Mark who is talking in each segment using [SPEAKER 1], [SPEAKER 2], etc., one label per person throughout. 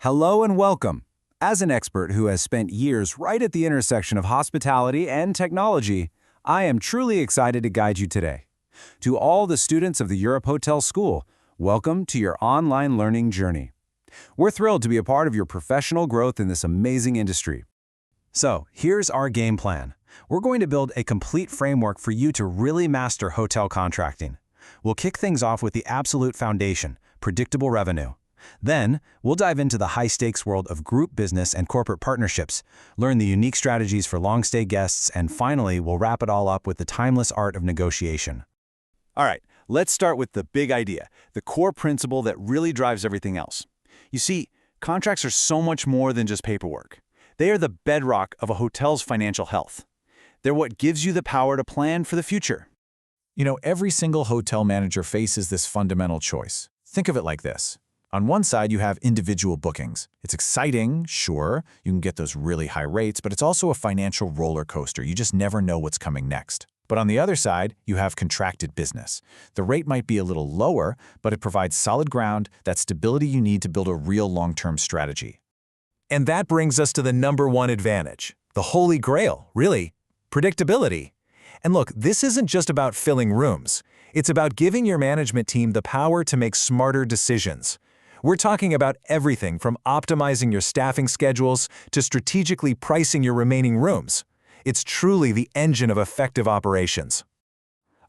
[SPEAKER 1] Hello and welcome. As an expert who has spent years right at the intersection of hospitality and technology, I am truly excited to guide you today. To all the students of the Europe Hotel School, welcome to your online learning journey. We're thrilled to be a part of your professional growth in this amazing industry. So, here's our game plan. We're going to build a complete framework for you to really master hotel contracting. We'll kick things off with the absolute foundation, predictable revenue. Then, we'll dive into the high-stakes world of group business and corporate partnerships, learn the unique strategies for long-stay guests, and finally, we'll wrap it all up with the timeless art of negotiation. All right, let's start with the big idea, the core principle that really drives everything else. You see, contracts are so much more than just paperwork. They are the bedrock of a hotel's financial health. They're what gives you the power to plan for the future.
[SPEAKER 2] Every single hotel manager faces this fundamental choice. Think of it like this. On one side, you have individual bookings. It's exciting, sure, you can get those really high rates, but it's also a financial roller coaster. You just never know what's coming next. But on the other side, you have contracted business. The rate might be a little lower, but it provides solid ground, that stability you need to build a real long-term strategy.
[SPEAKER 3] And that brings us to the number one advantage, the holy grail, really, predictability. And look, this isn't just about filling rooms. It's about giving your management team the power to make smarter decisions. We're talking about everything from optimizing your staffing schedules to strategically pricing your remaining rooms. It's truly the engine of effective operations.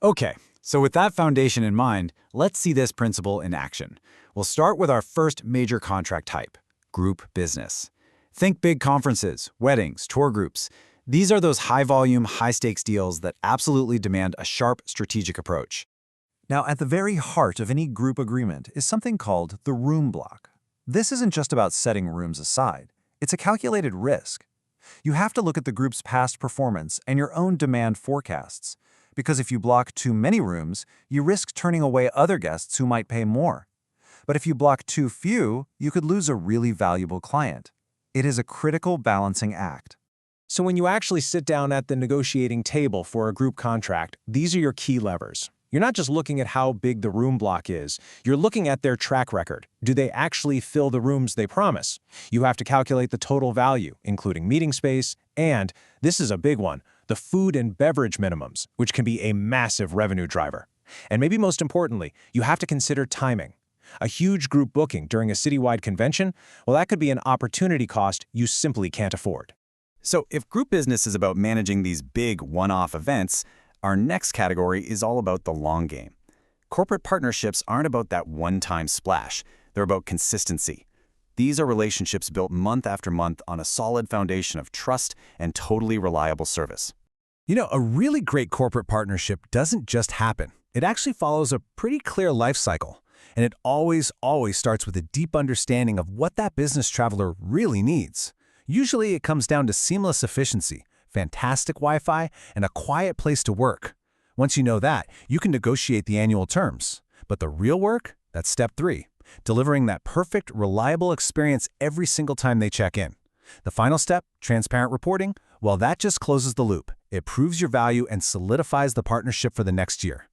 [SPEAKER 1] Okay, so with that foundation in mind, let's see this principle in action. We'll start with our first major contract type, group business. Think big conferences, weddings, tour groups. These are those high-volume, high-stakes deals that absolutely demand a sharp strategic approach.
[SPEAKER 4] Now, at the very heart of any group agreement is something called the room block. This isn't just about setting rooms aside. It's a calculated risk. You have to look at the group's past performance and your own demand forecasts, because if you block too many rooms, you risk turning away other guests who might pay more. But if you block too few, you could lose a really valuable client. It is a critical balancing act.
[SPEAKER 3] So when you actually sit down at the negotiating table for a group contract, these are your key levers. You're not just looking at how big the room block is, you're looking at their track record. Do they actually fill the rooms they promise? You have to calculate the total value, including meeting space, and, this is a big one, the food and beverage minimums, which can be a massive revenue driver. And maybe most importantly, you have to consider timing. A huge group booking during a citywide convention, well, that could be an opportunity cost you simply can't afford.
[SPEAKER 1] So if group business is about managing these big one-off events, our next category is all about the long game. Corporate partnerships aren't about that one-time splash. They're about consistency. These are relationships built month after month on a solid foundation of trust and totally reliable service.
[SPEAKER 3] A really great corporate partnership doesn't just happen. It actually follows a pretty clear life cycle. And it always starts with a deep understanding of what that business traveler really needs. Usually it comes down to seamless efficiency, fantastic Wi-Fi, and a quiet place to work. Once you know that, you can negotiate the annual terms. But the real work? That's step 3, delivering that perfect, reliable experience every single time they check in. The final step, transparent reporting, well, that just closes the loop. It proves your value and solidifies the partnership for the next year.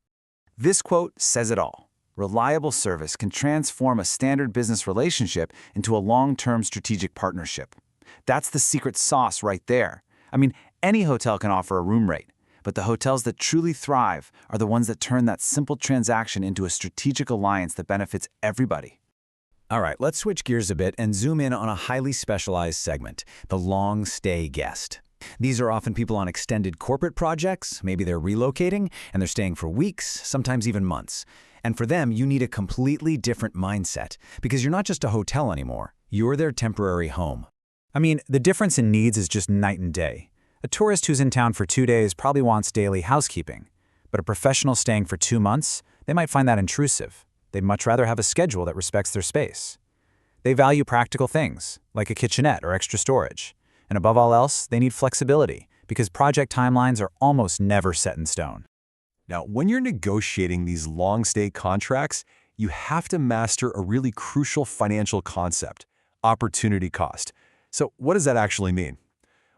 [SPEAKER 1] This quote says it all. Reliable service can transform a standard business relationship into a long-term strategic partnership. That's the secret sauce right there. I mean, any hotel can offer a room rate, but the hotels that truly thrive are the ones that turn that simple transaction into a strategic alliance that benefits everybody. All right, let's switch gears a bit and zoom in on a highly specialized segment, the long-stay guest. These are often people on extended corporate projects. Maybe they're relocating, and they're staying for weeks, sometimes even months. And for them, you need a completely different mindset, because you're not just a hotel anymore. You're their temporary home.
[SPEAKER 5] I mean, the difference in needs is just night and day. A tourist who's in town for 2 days probably wants daily housekeeping. But a professional staying for 2 months, they might find that intrusive. They'd much rather have a schedule that respects their space. They value practical things, like a kitchenette or extra storage. And above all else, they need flexibility, because project timelines are almost never set in stone.
[SPEAKER 6] Now, when you're negotiating these long-stay contracts, you have to master a really crucial financial concept, opportunity cost. So what does that actually mean?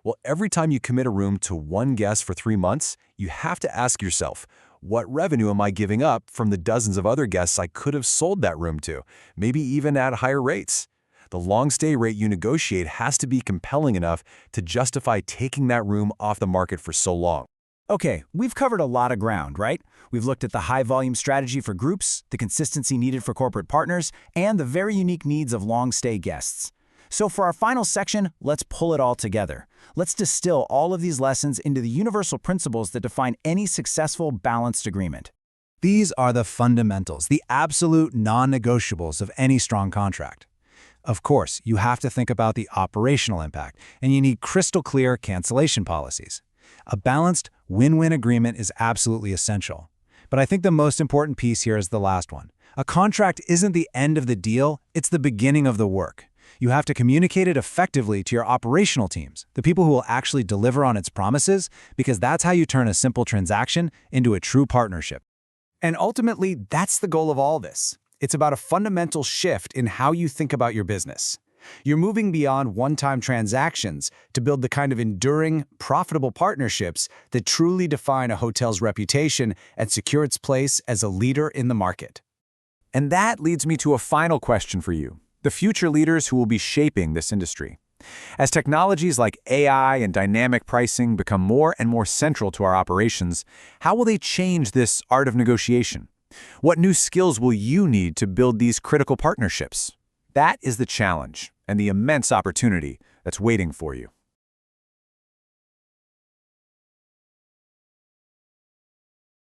[SPEAKER 6] Well, every time you commit a room to one guest for 3 months, you have to ask yourself, what revenue am I giving up from the dozens of other guests I could have sold that room to, maybe even at higher rates? The long stay rate you negotiate has to be compelling enough to justify taking that room off the market for so long.
[SPEAKER 1] Okay, we've covered a lot of ground, right? We've looked at the high-volume strategy for groups, the consistency needed for corporate partners, and the very unique needs of long-stay guests. So for our final section, let's pull it all together. Let's distill all of these lessons into the universal principles that define any successful, balanced agreement.
[SPEAKER 3] These are the fundamentals, the absolute non-negotiables of any strong contract. Of course, you have to think about the operational impact, and you need crystal clear cancellation policies. A balanced, win-win agreement is absolutely essential. But I think the most important piece here is the last one. A contract isn't the end of the deal, it's the beginning of the work. You have to communicate it effectively to your operational teams, the people who will actually deliver on its promises, because that's how you turn a simple transaction into a true partnership.
[SPEAKER 1] And ultimately, that's the goal of all this. It's about a fundamental shift in how you think about your business. You're moving beyond one-time transactions to build the kind of enduring, profitable partnerships that truly define a hotel's reputation and secure its place as a leader in the market.
[SPEAKER 2] And that leads me to a final question for you, the future leaders who will be shaping this industry. As technologies like AI and dynamic pricing become more and more central to our operations, how will they change this art of negotiation? What new skills will you need to build these critical partnerships? That is the challenge and the immense opportunity that's waiting for you.